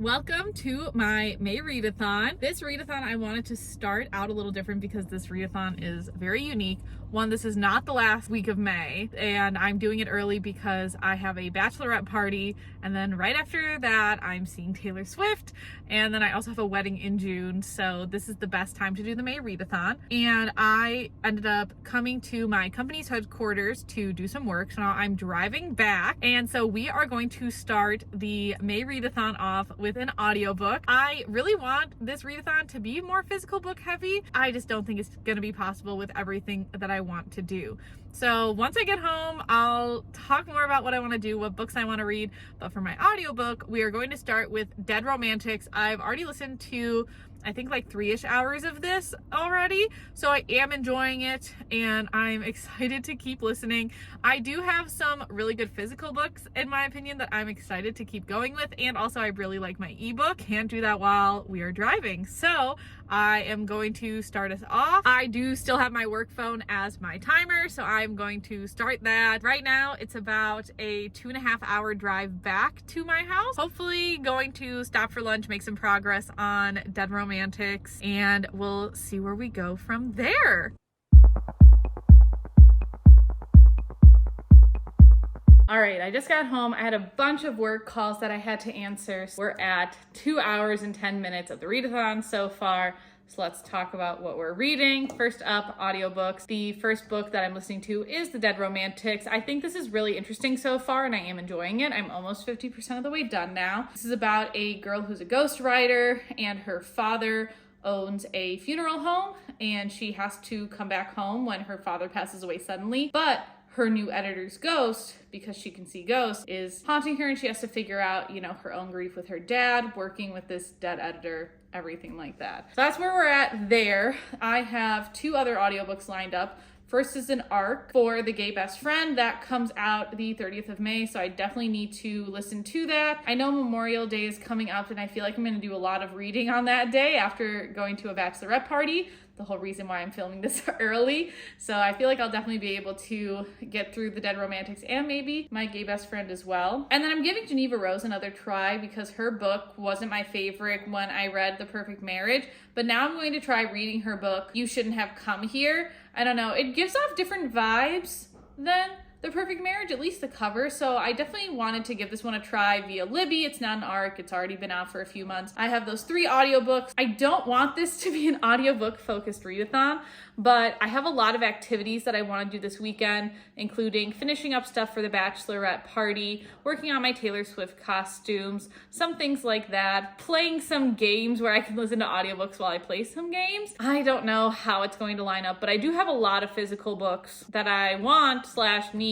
Welcome to my May Readathon. This Readathon I wanted to start out a little different because this Readathon is very unique. One, this is not the last week of May, and I'm doing it early because I have a bachelorette party, and then right after that I'm seeing Taylor Swift, and then I also have a wedding in June, so this is the best time to do the May Readathon. And I ended up coming to my company's headquarters to do some work, so now I'm driving back, and so we are going to start the May Readathon off with an audiobook. I really want this readathon to be more physical book heavy. I just don't think it's gonna be possible with everything that I want to do. So once I get home, I'll talk more about what I want to do, what books I want to read. But for my audiobook, we are going to start with Dead Romantics. I've already listened to I think like 3-ish hours of this already, so I am enjoying it and I'm excited to keep listening. I do have some really good physical books in my opinion that I'm excited to keep going with, and also I really like my ebook. Can't do that while we are driving, so I am going to start us off. I do still have my work phone as my timer, so I'm going to start that. Right now it's about a 2.5-hour drive back to my house. Hopefully going to stop for lunch, make some progress on Dead Romantics, and we'll see where we go from there. All right, I just got home. I had a bunch of work calls that I had to answer. We're at 2 hours and 10 minutes of the readathon so far. So let's talk about what we're reading. First up, audiobooks. The first book that I'm listening to is The Dead Romantics. I think this is really interesting so far and I am enjoying it. I'm almost 50% of the way done now. This is about a girl who's a ghostwriter and her father owns a funeral home and she has to come back home when her father passes away suddenly. But her new editor's ghost, because she can see ghosts, is haunting her and she has to figure out, her own grief with her dad, working with this dead editor, everything like that. So that's where we're at there. I have 2 other audiobooks lined up. First is an arc for The Gay Best Friend that comes out the 30th of May, so I definitely need to listen to that. I know Memorial Day is coming up and I feel like I'm gonna do a lot of reading on that day after going to a bachelorette party. The whole reason why I'm filming this early. So I feel like I'll definitely be able to get through The Dead Romantics and maybe My Gay Best Friend as well. And then I'm giving Geneva Rose another try because her book wasn't my favorite when I read The Perfect Marriage, but now I'm going to try reading her book, You Shouldn't Have Come Here. I don't know, it gives off different vibes than The Perfect Marriage, at least the cover, so I definitely wanted to give this one a try via Libby. It's not an ARC, it's already been out for a few months. I have those 3 audiobooks. I don't want this to be an audiobook focused readathon, but I have a lot of activities that I want to do this weekend, including finishing up stuff for the bachelorette party, working on my Taylor Swift costumes, some things like that, playing some games where I can listen to audiobooks while I play some games. I don't know how it's going to line up, but I do have a lot of physical books that I want/need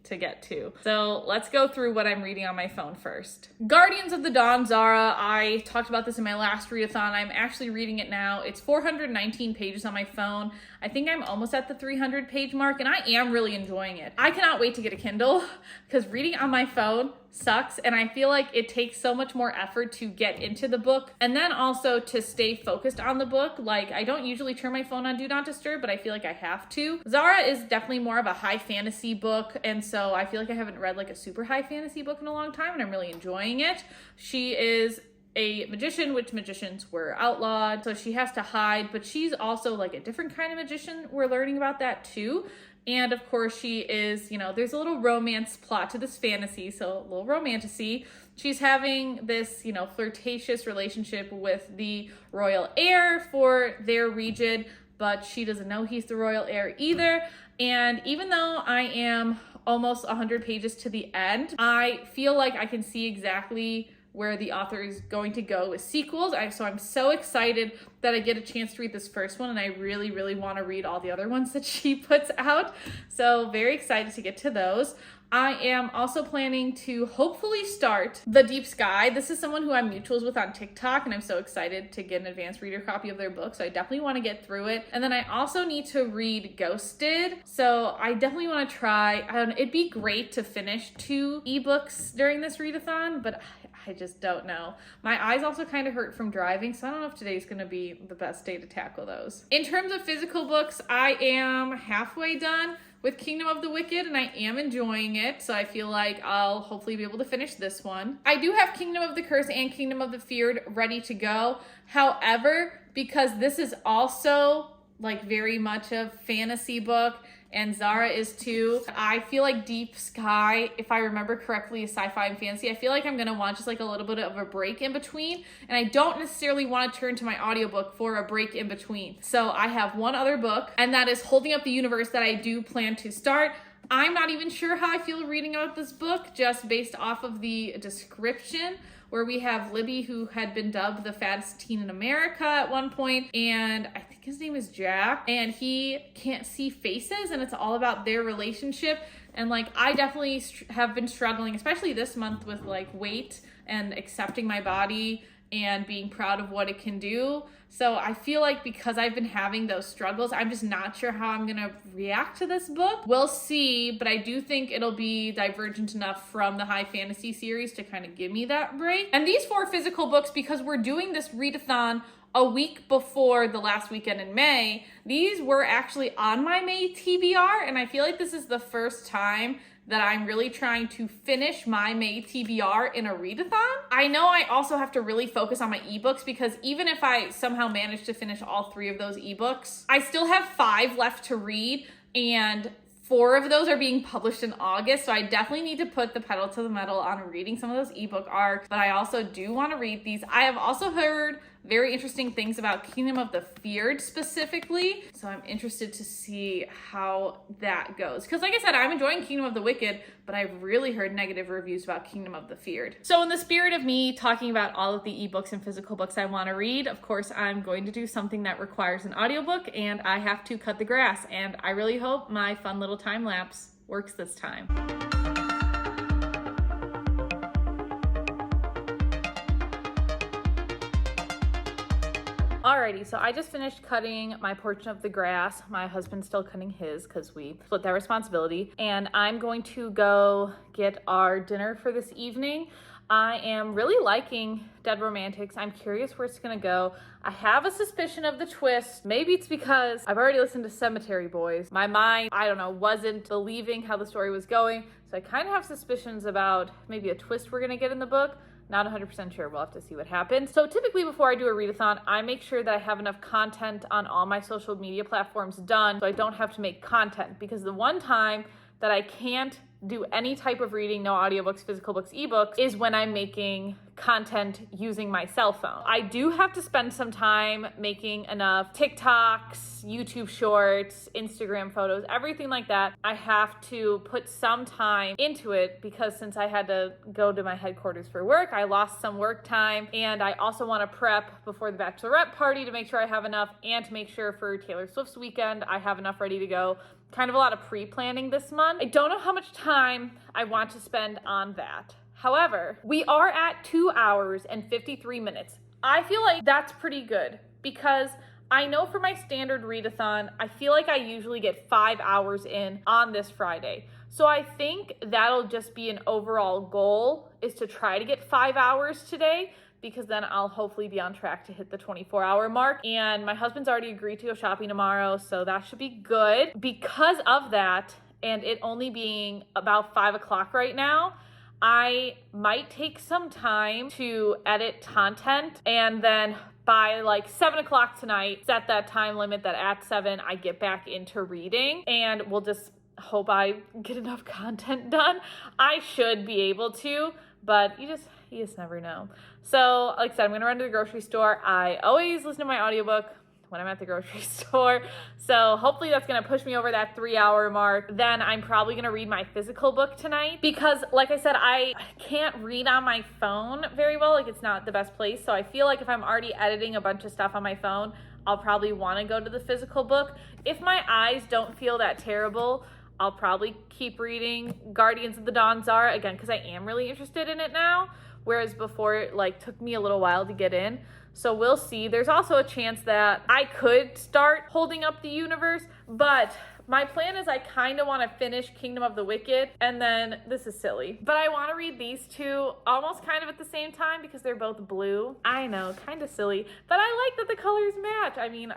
to get to. So let's go through what I'm reading on my phone first. Guardians of the Dawn, Zara. I talked about this in my last readathon. I'm actually reading it now. It's 419 pages on my phone. I think I'm almost at the 300 page mark and I am really enjoying it. I cannot wait to get a Kindle because reading on my phone sucks and I feel like it takes so much more effort to get into the book and then also to stay focused on the book. Like, I don't usually turn my phone on Do Not Disturb, but I feel like I have to. Zara is definitely more of a high fantasy book, and so I feel like I haven't read like a super high fantasy book in a long time and I'm really enjoying it. She is a magician, which magicians were outlawed, so she has to hide, but she's also like a different kind of magician. We're learning about that too. And of course she is, there's a little romance plot to this fantasy, so a little romantasy. She's having this, flirtatious relationship with the royal heir for their region, but she doesn't know he's the royal heir either. And even though I am almost 100 pages to the end, I feel like I can see exactly where the author is going to go with sequels. So I'm so excited that I get a chance to read this first one, and I really, really want to read all the other ones that she puts out. So very excited to get to those. I am also planning to hopefully start The Deep Sky. This is someone who I'm mutuals with on TikTok, and I'm so excited to get an advanced reader copy of their book, so I definitely want to get through it. And then I also need to read Ghosted, so I definitely want to try. It'd be great to finish 2 ebooks during this readathon, but I just don't know. My eyes also kind of hurt from driving, so I don't know if today's going to be the best day to tackle those. In terms of physical books, I am halfway done with Kingdom of the Wicked, and I am enjoying it, so I feel like I'll hopefully be able to finish this one. I do have Kingdom of the Curse and Kingdom of the Feared ready to go. However, because this is also like very much a fantasy book, and Zara is too, I feel like Deep Sky, if I remember correctly, is sci-fi and fantasy. I feel like I'm gonna want just like a little bit of a break in between, and I don't necessarily want to turn to my audiobook for a break in between. So I have one other book, and that is Holding Up the Universe, that I do plan to start. I'm not even sure how I feel reading about this book, just based off of the description, where we have Libby, who had been dubbed the fattest teen in America at one point, and I think his name is Jack, and he can't see faces, and it's all about their relationship. And like, I definitely have been struggling, especially this month, with like weight and accepting my body and being proud of what it can do. So I feel like because I've been having those struggles, I'm just not sure how I'm gonna react to this book. We'll see, but I do think it'll be divergent enough from the high fantasy series to kind of give me that break. And these 4 physical books, because we're doing this readathon a week before the last weekend in May, these were actually on my May TBR, and I feel like this is the first time that I'm really trying to finish my May TBR in a readathon. I know I also have to really focus on my ebooks, because even if I somehow manage to finish all 3 of those ebooks, I still have 5 left to read, and 4 of those are being published in August, so I definitely need to put the pedal to the metal on reading some of those ebook arcs, but I also do want to read these. I have also heard very interesting things about Kingdom of the Feared specifically, so I'm interested to see how that goes. Because like I said, I'm enjoying Kingdom of the Wicked, but I've really heard negative reviews about Kingdom of the Feared. So in the spirit of me talking about all of the ebooks and physical books I want to read, of course, I'm going to do something that requires an audiobook, and I have to cut the grass, and I really hope my fun little time lapse works this time. Alrighty, so I just finished cutting my portion of the grass. My husband's still cutting his because we split that responsibility. And I'm going to go get our dinner for this evening. I am really liking Dead Romantics. I'm curious where it's gonna go. I have a suspicion of the twist. Maybe it's because I've already listened to Cemetery Boys. My mind, I don't know, wasn't believing how the story was going. So I kind of have suspicions about maybe a twist we're gonna get in the book. Not 100% sure. We'll have to see what happens. So typically before I do a readathon, I make sure that I have enough content on all my social media platforms done so I don't have to make content, because the one time that I can't do any type of reading, no audiobooks, physical books, ebooks, is when I'm making content using my cell phone. I do have to spend some time making enough TikToks, YouTube shorts, Instagram photos, everything like that. I have to put some time into it, because since I had to go to my headquarters for work, I lost some work time, and I also want to prep before the bachelorette party to make sure I have enough, and to make sure for Taylor Swift's weekend I have enough ready to go. Kind of a lot of pre-planning this month. I don't know how much time I want to spend on that. However, we are at 2 hours and 53 minutes. I feel like that's pretty good, because I know for my standard readathon, I feel like I usually get 5 hours in on this Friday. So I think that'll just be an overall goal, is to try to get 5 hours today, because then I'll hopefully be on track to hit the 24-hour mark. And my husband's already agreed to go shopping tomorrow, so that should be good. Because of that, and it only being about 5 o'clock right now, I might take some time to edit content, and then by like 7 o'clock tonight, set that time limit that at 7 I get back into reading, and we'll just hope I get enough content done. I should be able to, but you just never know. So like I said, I'm gonna run to the grocery store. I always listen to my audiobook when I'm at the grocery store. So hopefully that's gonna push me over that 3 hour mark. Then I'm probably gonna read my physical book tonight, because like I said, I can't read on my phone very well. Like, it's not the best place. So I feel like if I'm already editing a bunch of stuff on my phone, I'll probably wanna go to the physical book. If my eyes don't feel that terrible, I'll probably keep reading Guardians of the Dawn Zara again, because I am really interested in it now, whereas before it like took me a little while to get in. So we'll see. There's also a chance that I could start Holding Up the Universe, but my plan is I kind of want to finish Kingdom of the Wicked, and then, this is silly, but I want to read these two almost kind of at the same time, because they're both blue. I know, kind of silly, but I like that the colors match. I mean,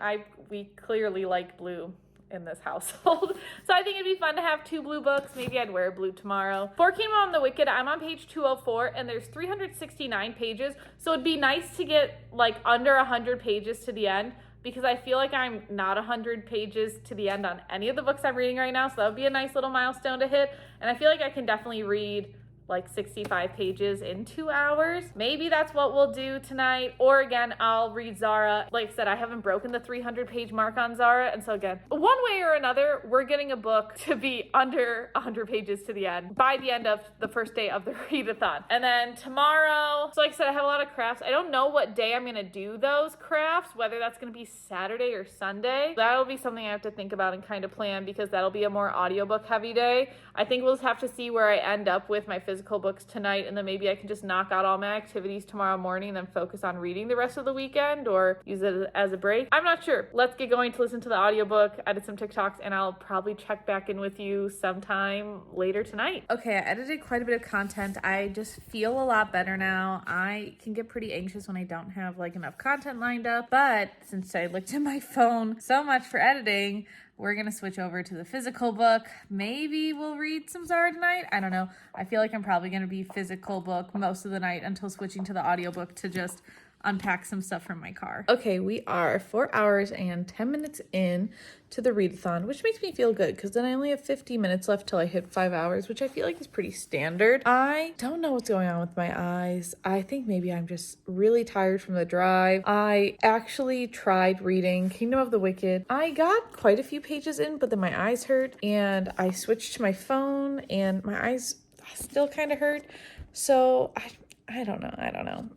we clearly like blue in this household. So I think it'd be fun to have 2 blue books. Maybe I'd wear blue tomorrow. For Kingdom of the Wicked, I'm on page 204 and there's 369 pages. So it'd be nice to get like under 100 pages to the end, because I feel like I'm not 100 pages to the end on any of the books I'm reading right now. So that would be a nice little milestone to hit. And I feel like I can definitely read like 65 pages in 2 hours. Maybe that's what we'll do tonight. Or again, I'll read Zara. Like I said, I haven't broken the 300 page mark on Zara. And so again, one way or another, we're getting a book to be under 100 pages to the end by the end of the first day of the readathon. And then tomorrow, so like I said, I have a lot of crafts. I don't know what day I'm gonna do those crafts, whether that's gonna be Saturday or Sunday. That'll be something I have to think about and kind of plan, because that'll be a more audiobook heavy day. I think we'll just have to see where I end up with my physical books tonight, and then maybe I can just knock out all my activities tomorrow morning and then focus on reading the rest of the weekend, or use it as a break. I'm not sure. Let's get going to listen to the audiobook, edit some TikToks, and I'll probably check back in with you sometime later tonight. Okay, I edited quite a bit of content. I just feel a lot better now. I can get pretty anxious when I don't have like enough content lined up, but since I looked at my phone so much for editing, we're going to switch over to the physical book. Maybe we'll read some Zara tonight. I don't know. I feel like I'm probably going to be physical book most of the night until switching to the audiobook to just unpack some stuff from my car. Okay, we are 4 hours and 10 minutes in to the readathon, which makes me feel good because then I only have 50 minutes left till I hit 5 hours, which I feel like is pretty standard. I don't know what's going on with my eyes. I think maybe I'm just really tired from the drive. I actually tried reading Kingdom of the Wicked. I got quite a few pages in, but then my eyes hurt and I switched to my phone and my eyes still kind of hurt. So I don't know.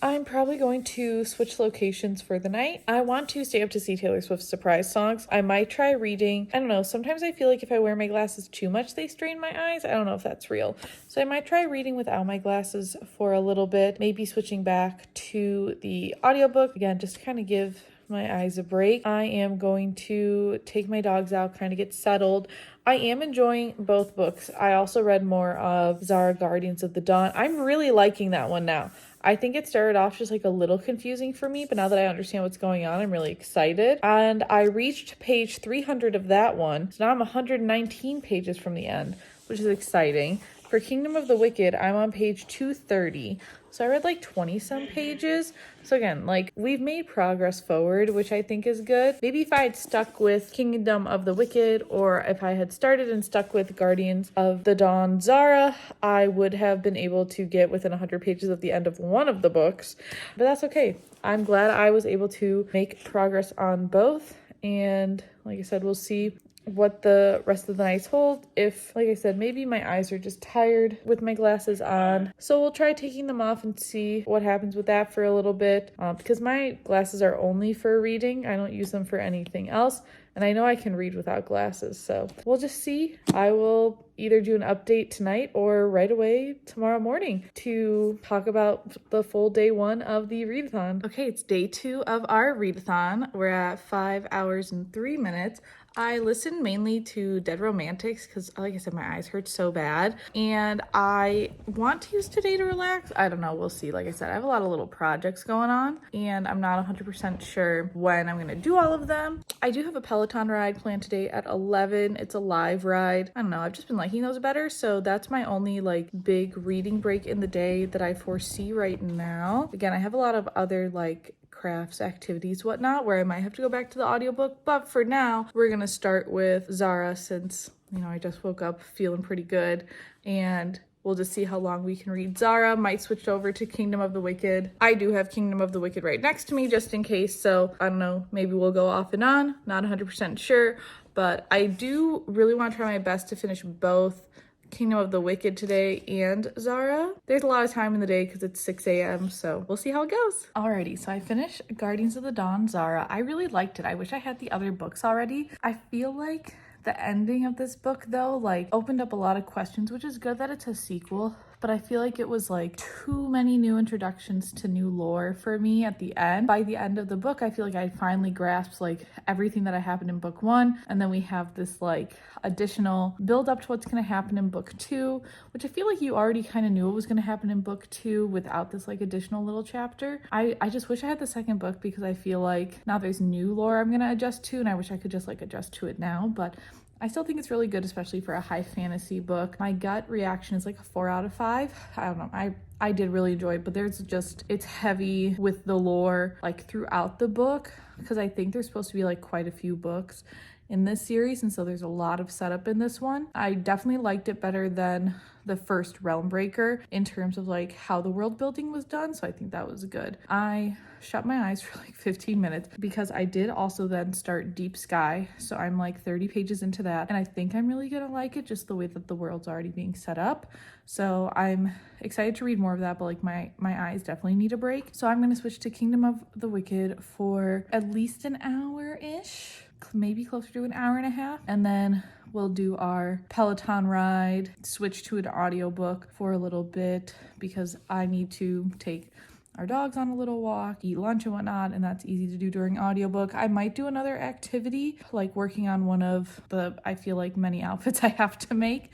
I'm probably going to switch locations for the night. I want to stay up to see Taylor Swift's surprise songs. I might try reading. I don't know. Sometimes I feel like if I wear my glasses too much, they strain my eyes. I don't know if that's real. So I might try reading without my glasses for a little bit, maybe switching back to the audiobook. Again, just to kind of give my eyes a break. I am going to take my dogs out, kind of get settled. I am enjoying both books. I also read more of Zara Guardians of the Dawn. I'm really liking that one now. I think it started off just like a little confusing for me, but now that I understand what's going on, I'm really excited. And I reached page 300 of that one. So now I'm 119 pages from the end, which is exciting. For Kingdom of the Wicked, I'm on page 230. So I read like 20 some pages. So again, like we've made progress forward, which I think is good. Maybe if I had stuck with Kingdom of the Wicked, or if I had started and stuck with Guardians of the Dawn Zara, I would have been able to get within 100 pages of the end of one of the books. But that's okay. I'm glad I was able to make progress on both. And like I said, we'll see what the rest of the nights hold. If, like I said, maybe my eyes are just tired with my glasses on. So we'll try taking them off and see what happens with that for a little bit. Because my glasses are only for reading. I don't use them for anything else. And I know I can read without glasses. So we'll just see. I will either do an update tonight or right away tomorrow morning to talk about the full day 1 of the readathon. Okay, it's day 2 of our readathon. We're at 5 hours and 3 minutes. I listened mainly to Dead Romantics because, like I said, my eyes hurt so bad. And I want to use today to relax. I don't know. We'll see. Like I said, I have a lot of little projects going on, and I'm not 100% sure when I'm going to do all of them. I do have a Peloton ride planned today at 11. It's a live ride. I don't know. I've just been liking those better. So that's my only like big reading break in the day that I foresee right now. Again, I have a lot of other like crafts, activities, whatnot, where I might have to go back to the audiobook. But for now, we're going to start with Zara since, you know, I just woke up feeling pretty good, and we'll just see how long we can read Zara. Might switch over to Kingdom of the Wicked. I do have Kingdom of the Wicked right next to me just in case. So I don't know, maybe we'll go off and on. Not 100% sure, but I do really want to try my best to finish both Kingdom of the Wicked today and Zara. There's a lot of time in the day because it's 6 a.m. so we'll see how it goes. Alrighty, so I finished Guardians of the Dawn Zara. I really liked it. I wish I had the other books already. I feel like the ending of this book though like opened up a lot of questions, which is good that it's a sequel, but I feel like it was like too many new introductions to new lore for me at the end. By the end of the book, I feel like I finally grasped like everything that had happened in book 1, and then we have this like additional build up to what's going to happen in book 2, which I feel like you already kind of knew what was going to happen in book 2 without this like additional little chapter. I just wish I had the second book, because I feel like now there's new lore I'm going to adjust to, and I wish I could just like adjust to it now, but I still think it's really good, especially for a high fantasy book. My gut reaction is like a 4 out of 5. I don't know. I did really enjoy it, but it's heavy with the lore like throughout the book, because I think there's supposed to be like quite a few books in this series, and so there's a lot of setup in this one. I definitely liked it better than the first Realm Breaker in terms of like how the world building was done, so I think that was good. I shut my eyes for like 15 minutes because I did also then start Deep Sky, so I'm like 30 pages into that, and I think I'm really gonna like it, just the way that the world's already being set up. So I'm excited to read more of that, but like my eyes definitely need a break. So I'm gonna switch to Kingdom of the Wicked for at least an hour-ish, maybe closer to an hour and a half, and then we'll do our Peloton ride, switch to an audiobook for a little bit because I need to take our dogs on a little walk, eat lunch and whatnot, and that's easy to do during audiobook. I might do another activity, like working on one of the, I feel like, many outfits I have to make,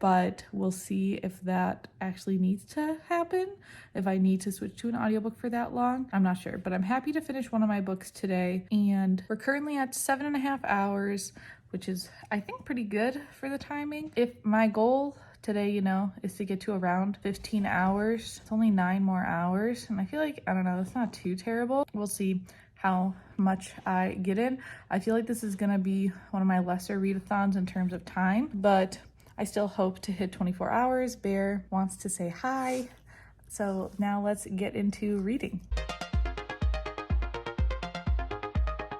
but we'll see if that actually needs to happen, if I need to switch to an audiobook for that long. I'm not sure, but I'm happy to finish one of my books today, and we're currently at 7.5 hours, which is, I think, pretty good for the timing. If my goal today, is to get to around 15 hours. It's only 9 more hours, and I feel like, I don't know, that's not too terrible. We'll see how much I get in. I feel like this is gonna be one of my lesser readathons in terms of time, but I still hope to hit 24 hours. Bear wants to say hi, so now let's get into reading.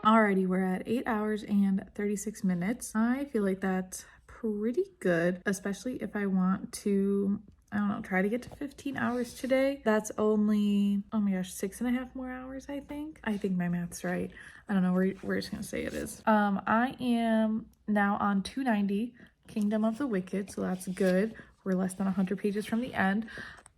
Alrighty, we're at 8 hours and 36 minutes. I feel like that's pretty good, especially if I want to, I don't know, try to get to 15 hours today. That's only, oh my gosh, 6.5 more hours, I think. I think my math's right. I don't know, we're just gonna say it is. I am now on 290, Kingdom of the Wicked, so that's good. We're less than 100 pages from the end.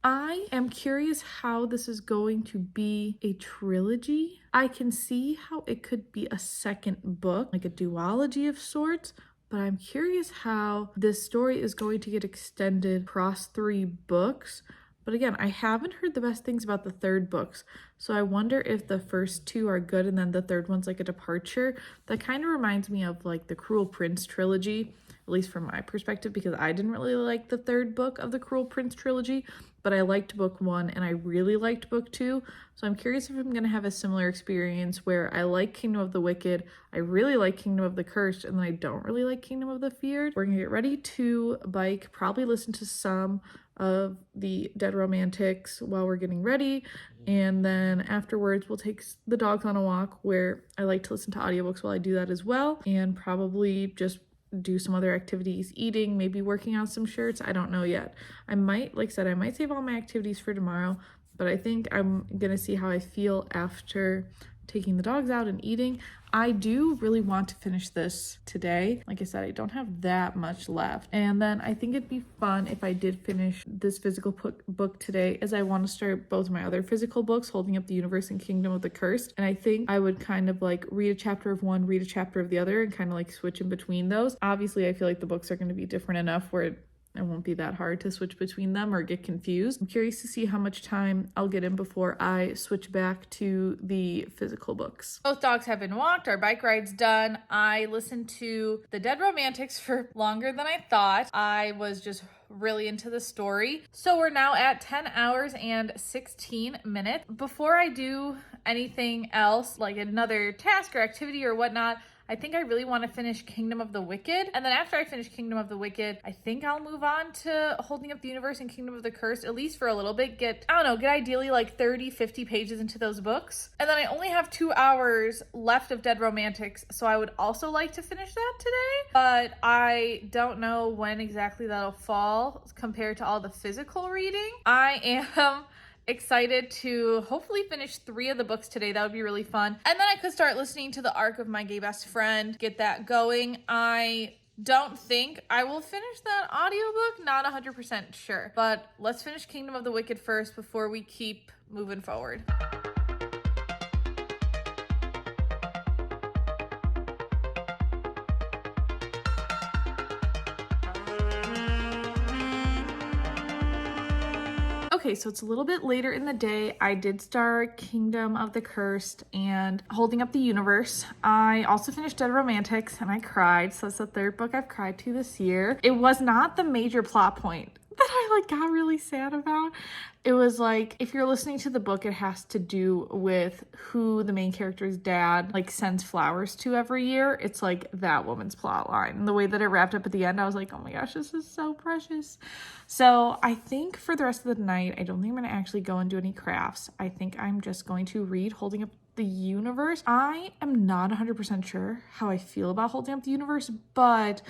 I am curious how this is going to be a trilogy. I can see how it could be a second book, like a duology of sorts, but I'm curious how this story is going to get extended across 3 books. But again, I haven't heard the best things about the third books, so I wonder if the first 2 are good and then the third one's like a departure. That kind of reminds me of like the Cruel Prince trilogy, at least from my perspective, because I didn't really like the third book of the Cruel Prince trilogy, but I liked book 1 and I really liked book 2. So I'm curious if I'm going to have a similar experience where I like Kingdom of the Wicked, I really like Kingdom of the Cursed, and then I don't really like Kingdom of the Feared. We're going to get ready to bike, probably listen to some of the Dead Romantics while we're getting ready, and then afterwards we'll take the dogs on a walk, where I like to listen to audiobooks while I do that as well, and probably just do some other activities, eating, maybe working on some shirts. I don't know yet. I might, like I said, I might save all my activities for tomorrow, but I think I'm gonna see how I feel after taking the dogs out and eating. I do really want to finish this today. Like I said, I don't have that much left. And then I think it'd be fun if I did finish this physical book today, as I want to start both my other physical books, Holding Up the Universe and Kingdom of the Cursed. And I think I would kind of like read a chapter of one, read a chapter of the other, and kind of like switch in between those. Obviously, I feel like the books are going to be different enough where it won't be that hard to switch between them or get confused. I'm curious to see how much time I'll get in before I switch back to the physical books. Both dogs have been walked. Our bike ride's done. I listened to the Dead Romantics for longer than I thought. I was just really into the story. So we're now at 10 hours and 16 minutes. Before I do anything else, like another task or activity or whatnot, I think I really want to finish Kingdom of the Wicked. And then after I finish Kingdom of the Wicked, I think I'll move on to Holding Up the Universe and Kingdom of the Cursed, at least for a little bit. Get ideally like 30, 50 pages into those books. And then I only have 2 hours left of Dead Romantics, so I would also like to finish that today. But I don't know when exactly that'll fall compared to all the physical reading. I am excited to hopefully finish 3 of the books today. That would be really fun. And then I could start listening to the Arc of My Gay Best Friend, get that going. I don't think I will finish that audiobook. Not 100% sure. But let's finish Kingdom of the Wicked first before we keep moving forward. Okay, so it's a little bit later in the day. I did start Kingdom of the Cursed and Holding Up the Universe. I also finished Dead Romantics and I cried. So it's the third book I've cried to this year. It was not the major plot point that I got really sad about. It was like, if you're listening to the book, it has to do with who the main character's dad sends flowers to every year. It's like that woman's plot line. And the way that it wrapped up at the end, I was like, oh my gosh, this is so precious. So I think for the rest of the night, I don't think I'm going to actually go and do any crafts. I think I'm just going to read Holding Up the Universe. I am not 100% sure how I feel about Holding Up the Universe, but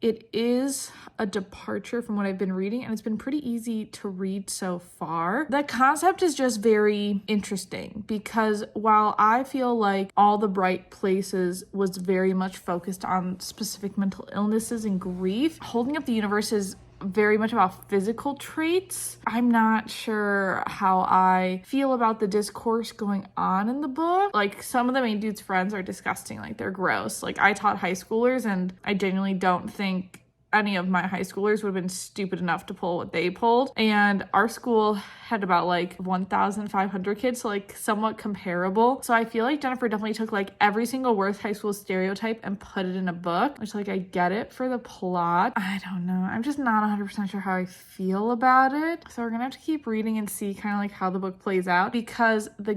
it is a departure from what I've been reading, and it's been pretty easy to read so far. The concept is just very interesting because while I feel like All the Bright Places was very much focused on specific mental illnesses and grief, Holding Up the Universe is very much about physical traits. I'm not sure how I feel about the discourse going on in the book. Some of the main dude's friends are disgusting. They're gross. I taught high schoolers and I genuinely don't think any of my high schoolers would have been stupid enough to pull what they pulled. And our school had about 1,500 kids, so somewhat comparable. So I feel like Jennifer definitely took every single worst high school stereotype and put it in a book, which I get it for the plot. I don't know. I'm just not 100% sure how I feel about it. So we're gonna have to keep reading and see kind of how the book plays out, because the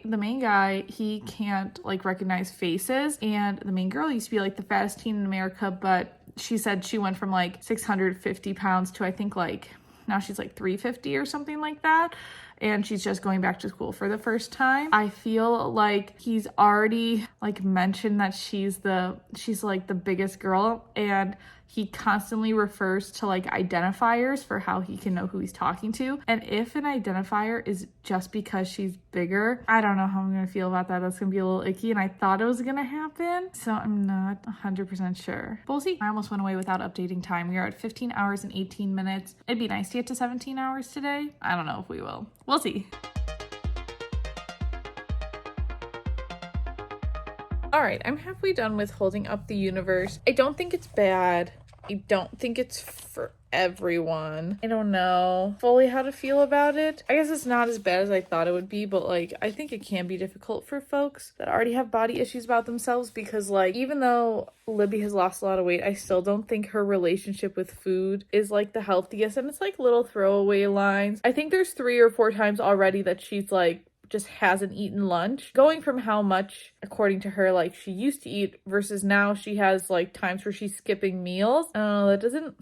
main guy, he can't recognize faces, and the main girl used to be the fattest teen in America, but she said she went from 650 pounds to I think now she's 350 or something like that. And she's just going back to school for the first time. I feel like he's already mentioned that she's the biggest girl, and he constantly refers to identifiers for how he can know who he's talking to. And if an identifier is just because she's bigger, I don't know how I'm gonna feel about that. That's gonna be a little icky, and I thought it was gonna happen, so I'm not 100% sure. But we'll see. I almost went away without updating time. We are at 15 hours and 18 minutes. It'd be nice to get to 17 hours today. I don't know if we will. We'll see. All right, I'm halfway done with Holding Up the Universe. I don't think it's bad. I don't think it's for everyone. I don't know fully how to feel about it. I guess it's not as bad as I thought it would be, but I think it can be difficult for folks that already have body issues about themselves, because even though Libby has lost a lot of weight, I still don't think her relationship with food is the healthiest, and it's little throwaway lines. I think there's 3 or 4 times already that she's just hasn't eaten lunch, going from how much, according to her, she used to eat versus now she has times where she's skipping meals. That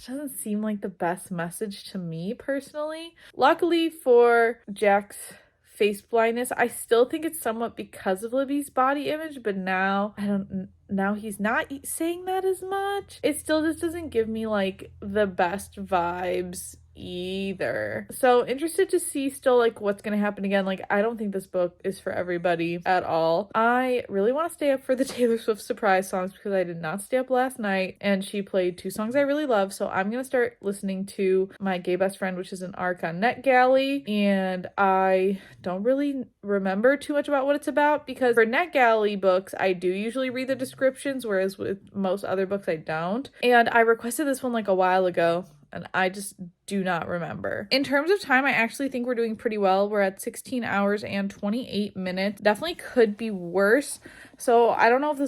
doesn't seem like the best message to me personally. Luckily for Jack's face blindness, I still think it's somewhat because of Libby's body image, but now he's not saying that as much. It still just doesn't give me the best vibes either. So interested to see still what's gonna happen again. I don't think this book is for everybody at all. I really want to stay up for the Taylor Swift surprise songs because I did not stay up last night, and she played 2 songs I really love. So I'm gonna start listening to My Gay Best Friend, which is an arc on NetGalley, and I don't really remember too much about what it's about, because for NetGalley books I do usually read the descriptions, whereas with most other books I don't. And I requested this one a while ago, and I just do not remember. In terms of time, I actually think we're doing pretty well. We're at 16 hours and 28 minutes. Definitely could be worse. So I don't know if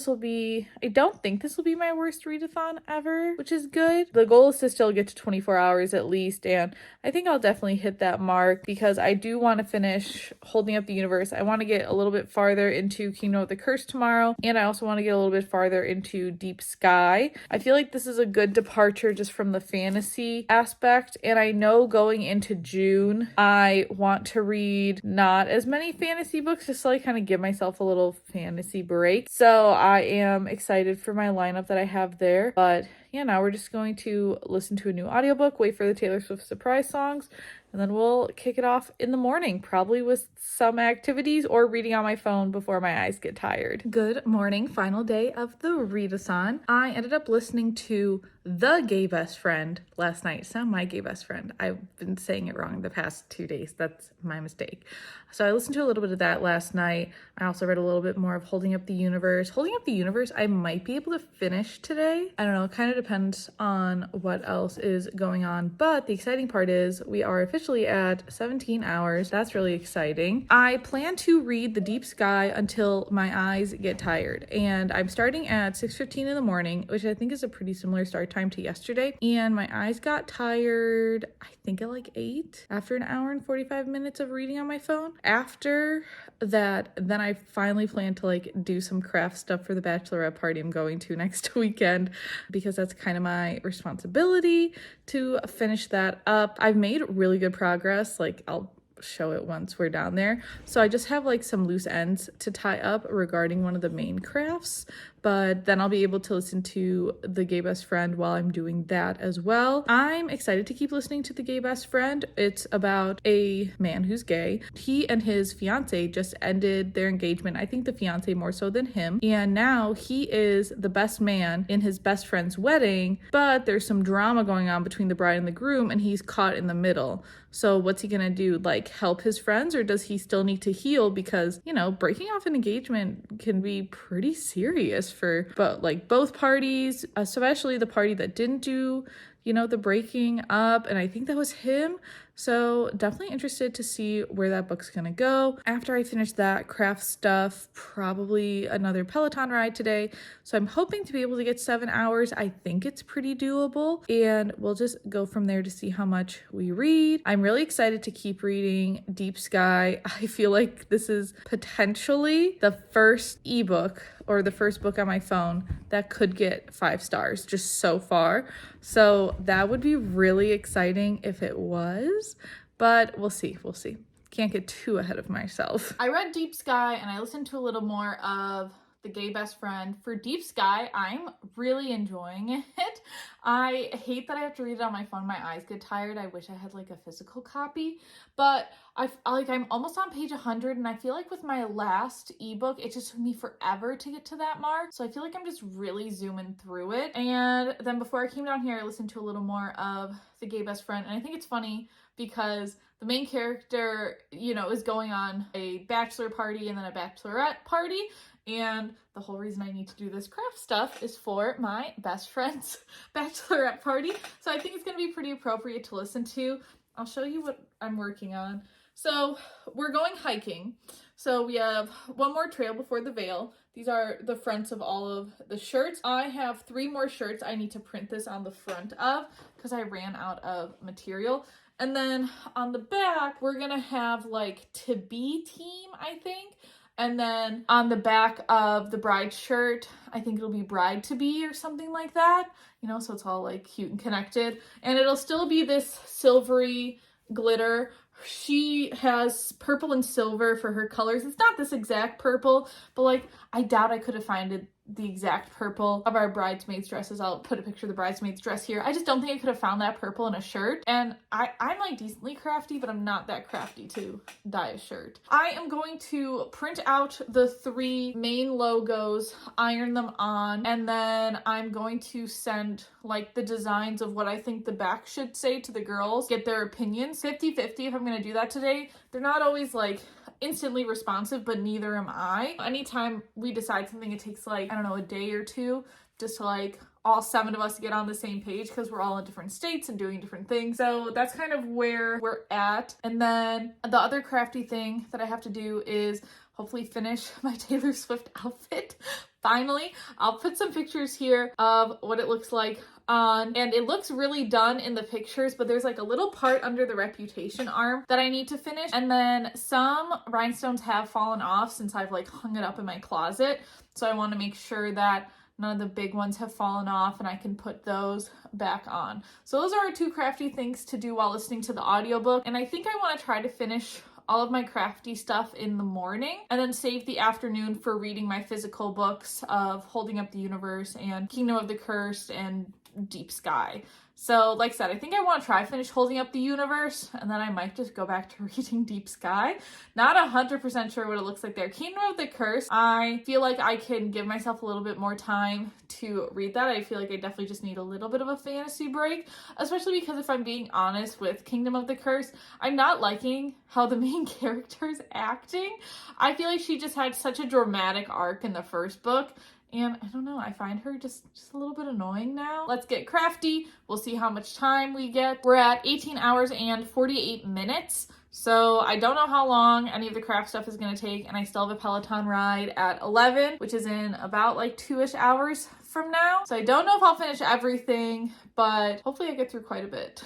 I don't think this will be my worst readathon ever, which is good. The goal is to still get to 24 hours at least, and I think I'll definitely hit that mark because I do want to finish Holding Up the Universe. I want to get a little bit farther into Kingdom of the Curse tomorrow, and I also want to get a little bit farther into Deep Sky. I feel like this is a good departure just from the fantasy aspect, and I know going into June, I want to read not as many fantasy books, just to kind of give myself a little fantasy break. So I am excited for my lineup that I have there, but yeah, now we're just going to listen to a new audiobook, wait for the Taylor Swift surprise songs, and then we'll kick it off in the morning, probably with some activities or reading on my phone before my eyes get tired. Good morning, final day of the Readathon. I ended up listening to The Gay Best Friend last night. It's not My Gay Best Friend. I've been saying it wrong the past 2 days. That's my mistake. So I listened to a little bit of that last night. I also read a little bit more of Holding Up the Universe. Holding Up the Universe, I might be able to finish today. I don't know, it kind of depends on what else is going on. But the exciting part is we are officially at 17 hours. That's really exciting. I plan to read The Deep Sky until my eyes get tired. And I'm starting at 6:15 in the morning, which I think is a pretty similar start time to yesterday. And my eyes got tired, I think at like 8 after an hour and 45 minutes of reading on my phone. After that, then I finally plan to like do some craft stuff for the bachelorette party I'm going to next weekend, because that's kind of my responsibility to finish that up. I've made really good progress. Like, I'll show it once we're down there. So I just have like some loose ends to tie up regarding one of the main crafts, but then I'll be able to listen to The Gay Best Friend while I'm doing that as well. I'm excited to keep listening to The Gay Best Friend. It's about a man who's gay. He and his fiance just ended their engagement. I think the fiance more so than him. And now he is the best man in his best friend's wedding, but there's some drama going on between the bride and the groom, and he's caught in the middle. So what's he gonna do? Like, help his friends, or does he still need to heal? Because, you know, breaking off an engagement can be pretty serious for both parties, especially the party that didn't do, you know, the breaking up. And I think that was him. So definitely interested to see where that book's gonna go. After I finish that craft stuff, probably another Peloton ride today. So I'm hoping to be able to get 7 hours. I think it's pretty doable, and we'll just go from there to see how much we read. I'm really excited to keep reading Deep Sky. I feel like this is potentially the first ebook or the first book on my phone that could get 5 stars just so far. So that would be really exciting if it was, but we'll see. Can't get too ahead of myself. I read Deep Sky and I listened to a little more of The Gay Best Friend. For Deep Sky, I'm really enjoying it. I hate that I have to read it on my phone. My eyes get tired. I wish I had like a physical copy, but I'm almost on page 100, and I feel like with my last ebook, it just took me forever to get to that mark. So I feel like I'm just really zooming through it. And then before I came down here, I listened to a little more of The Gay Best Friend, and I think it's funny because the main character, you know, is going on a bachelor party and then a bachelorette party. And the whole reason I need to do this craft stuff is for my best friend's bachelorette party. So I think it's going to be pretty appropriate to listen to. I'll show you what I'm working on. So we're going hiking. So we have one more trail before the veil. These are the fronts of all of the shirts. I have 3 more shirts I need to print this on the front of because I ran out of material. And then on the back, we're going to have like To Be Team, I think. And then on the back of the bride's shirt, I think it'll be Bride to Be or something like that. You know, so it's all like cute and connected. And it'll still be this silvery glitter. She has purple and silver for her colors. It's not this exact purple, but like I doubt I could have found the exact purple of our bridesmaids dresses. I'll put a picture of the bridesmaids dress here. I just don't think I could have found that purple in a shirt. And I'm like decently crafty, but I'm not that crafty to dye a shirt. I am going to print out the 3 main logos, iron them on, and then I'm going to send like the designs of what I think the back should say to the girls, get their opinions. 50-50 if I'm going to do that today. They're not always like instantly responsive, but neither am I. Anytime we decide something, it takes like, I don't know, a day or 2 just to like all 7 of us get on the same page because we're all in different states and doing different things. So that's kind of where we're at. And then the other crafty thing that I have to do is hopefully finish my Taylor Swift outfit. Finally, I'll put some pictures here of what it looks like on, and it looks really done in the pictures, but there's like a little part under the Reputation arm that I need to finish. And then some rhinestones have fallen off since I've like hung it up in my closet. So I want to make sure that none of the big ones have fallen off and I can put those back on. So those are our 2 crafty things to do while listening to the audiobook. And I think I want to try to finish all of my crafty stuff in the morning and then save the afternoon for reading my physical books of Holding Up the Universe and Kingdom of the Cursed and Deep Sky. So like I said, I think I want to try finish Holding Up the Universe, and then I might just go back to reading Deep Sky. Not 100% sure what it looks like there. Kingdom of the Curse, I feel like I can give myself a little bit more time to read that. I feel like I definitely just need a little bit of a fantasy break, especially because if I'm being honest with Kingdom of the Curse, I'm not liking how the main character is acting. I feel like she just had such a dramatic arc in the first book, and I don't know, I find her just a little bit annoying now. Let's get crafty. We'll see how much time we get. We're at 18 hours and 48 minutes. So I don't know how long any of the craft stuff is going to take, and I still have a Peloton ride at 11, which is in about like 2-ish hours from now. So I don't know if I'll finish everything, but hopefully I get through quite a bit.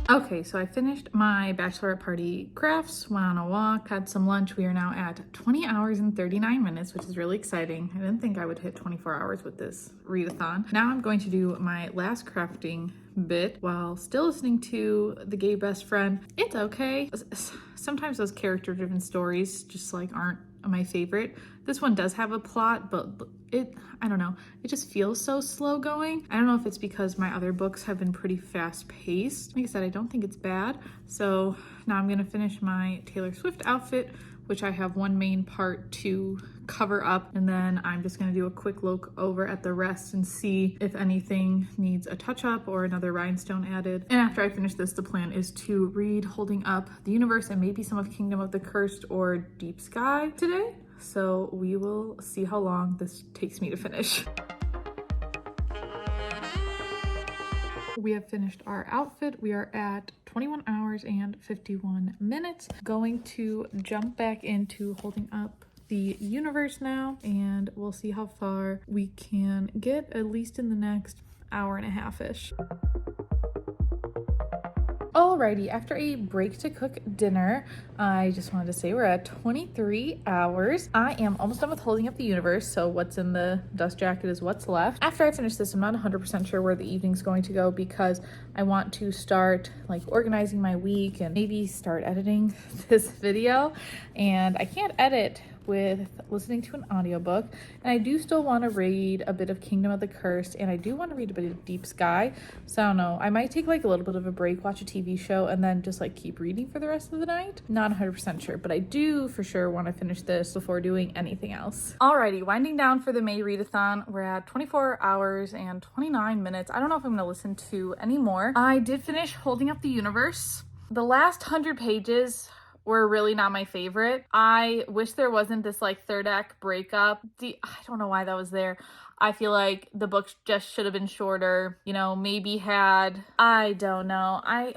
Okay, so I finished my bachelorette party crafts, went on a walk, had some lunch. We are now at 20 hours and 39 minutes, which is really exciting. I didn't think I would hit 24 hours with this readathon. Now I'm going to do my last crafting bit while still listening to The Gay Best Friend. It's okay. Sometimes those character-driven stories just like aren't my favorite. This one does have a plot, but I don't know, it just feels so slow going. I don't know if it's because my other books have been pretty fast paced. Like I said, I don't think it's bad. So now I'm gonna finish my Taylor Swift outfit, which I have one main part to cover up, and then I'm just gonna do a quick look over at the rest and see if anything needs a touch up or another rhinestone added. And after I finish this, the plan is to read Holding Up the Universe and maybe some of Kingdom of the Cursed or Deep Sky today. So we will see how long this takes me to finish. We have finished our outfit. We are at 21 hours and 51 minutes. Going to jump back into Holding Up the Universe now, and we'll see how far we can get, at least in the next hour and a half-ish. Alrighty, after a break to cook dinner, I just wanted to say we're at 23 hours. I am almost done with Holding Up the Universe, so what's in the dust jacket is what's left. After I finish this, I'm not 100% sure where the evening's going to go because I want to start like organizing my week and maybe start editing this video. And I can't edit with listening to an audiobook, and I do still want to read a bit of Kingdom of the Cursed, and I do want to read a bit of Deep Sky. So I don't know, I might take like a little bit of a break, watch a TV show, and then just like keep reading for the rest of the night. Not 100% sure, but I do for sure want to finish this before doing anything else. Alrighty, winding down for the May readathon. We're at 24 hours and 29 minutes. I don't know if I'm going to listen to any more. I did finish Holding Up the Universe. The last 100 pages were really not my favorite. I wish there wasn't this like third act breakup. I don't know why that was there. I feel like the book just should have been shorter, you know, maybe had, I don't know. I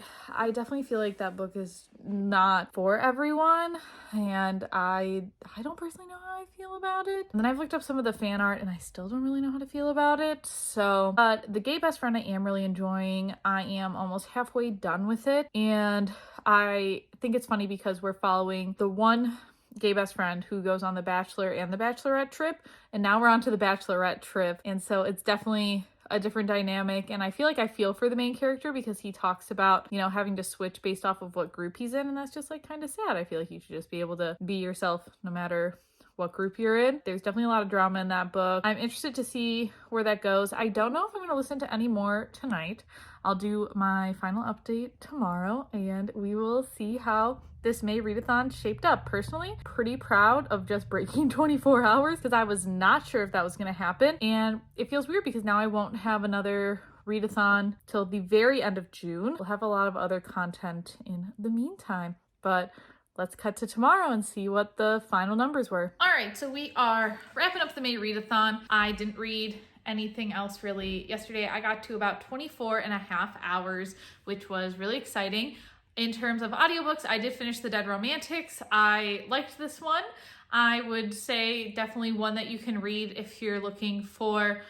definitely feel like that book is not for everyone, and I don't personally know how I feel about it. And then I've looked up some of the fan art and I still don't really know how to feel about it. So, but The Gay Best Friend I am really enjoying. I am almost halfway done with it, and I think it's funny because we're following the one gay best friend who goes on the Bachelor and the Bachelorette trip, and now we're on to the Bachelorette trip, and so it's definitely a different dynamic. And I feel like I feel for the main character because he talks about, you know, having to switch based off of what group he's in, and that's just like kind of sad. I feel like you should just be able to be yourself no matter what group you're in. There's definitely a lot of drama in that book. I'm interested to see where that goes. I don't know if I'm going to listen to any more tonight. I'll do my final update tomorrow, and we will see how this May readathon shaped up. Personally, pretty proud of just breaking 24 hours because I was not sure if that was going to happen. And it feels weird because now I won't have another readathon till the very end of June. We'll have a lot of other content in the meantime, but let's cut to tomorrow and see what the final numbers were. All right, so we are wrapping up the May readathon. I didn't read anything else really yesterday. I got to about 24 and a half hours, which was really exciting. In terms of audiobooks, I did finish The Dead Romantics. I liked this one. I would say definitely one that you can read if you're looking for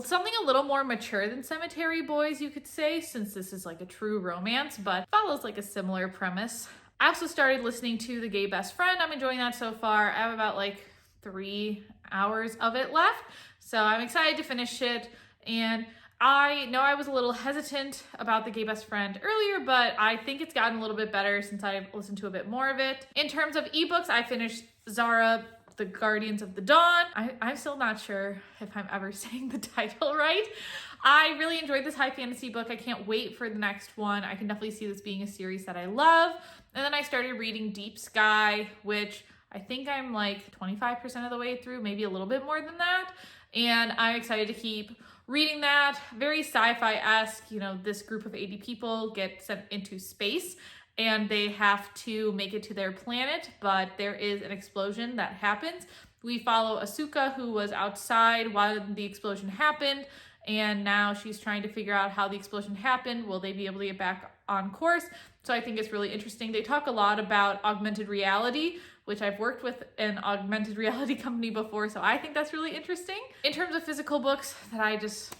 something a little more mature than Cemetery Boys, you could say, since this is like a true romance, but follows like a similar premise. I also started listening to The Gay Best Friend. I'm enjoying that so far. I have about like 3 hours of it left, so I'm excited to finish it. And I know I was a little hesitant about The Gay Best Friend earlier, but I think it's gotten a little bit better since I've listened to a bit more of it. In terms of ebooks, I finished Zara, The Guardians of the Dawn. I'm still not sure if I'm ever saying the title right. I really enjoyed this high fantasy book. I can't wait for the next one. I can definitely see this being a series that I love. And then I started reading Deep Sky, which I think I'm like 25% of the way through, maybe a little bit more than that. And I'm excited to keep reading that. Very sci-fi-esque, you know, this group of 80 people get sent into space and they have to make it to their planet, but there is an explosion that happens. We follow Asuka, who was outside while the explosion happened, and now she's trying to figure out how the explosion happened. Will they be able to get back on course? So I think it's really interesting. They talk a lot about augmented reality, which I've worked with an augmented reality company before, so I think that's really interesting. In terms of physical books that I just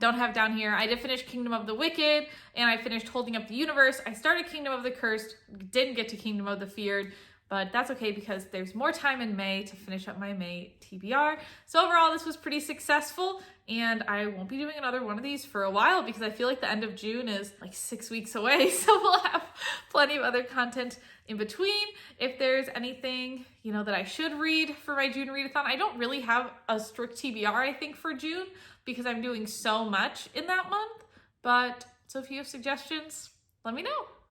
don't have down here, I did finish Kingdom of the Wicked, and I finished Holding Up the Universe. I started Kingdom of the Cursed, didn't get to Kingdom of the Feared, but that's okay because there's more time in May to finish up my May TBR. So overall, this was pretty successful, and I won't be doing another one of these for a while because I feel like the end of June is like 6 weeks away, so we'll have plenty of other content in between. If there's anything, you know, that I should read for my June readathon, I don't really have a strict TBR, I think, for June because I'm doing so much in that month, but so if you have suggestions, let me know.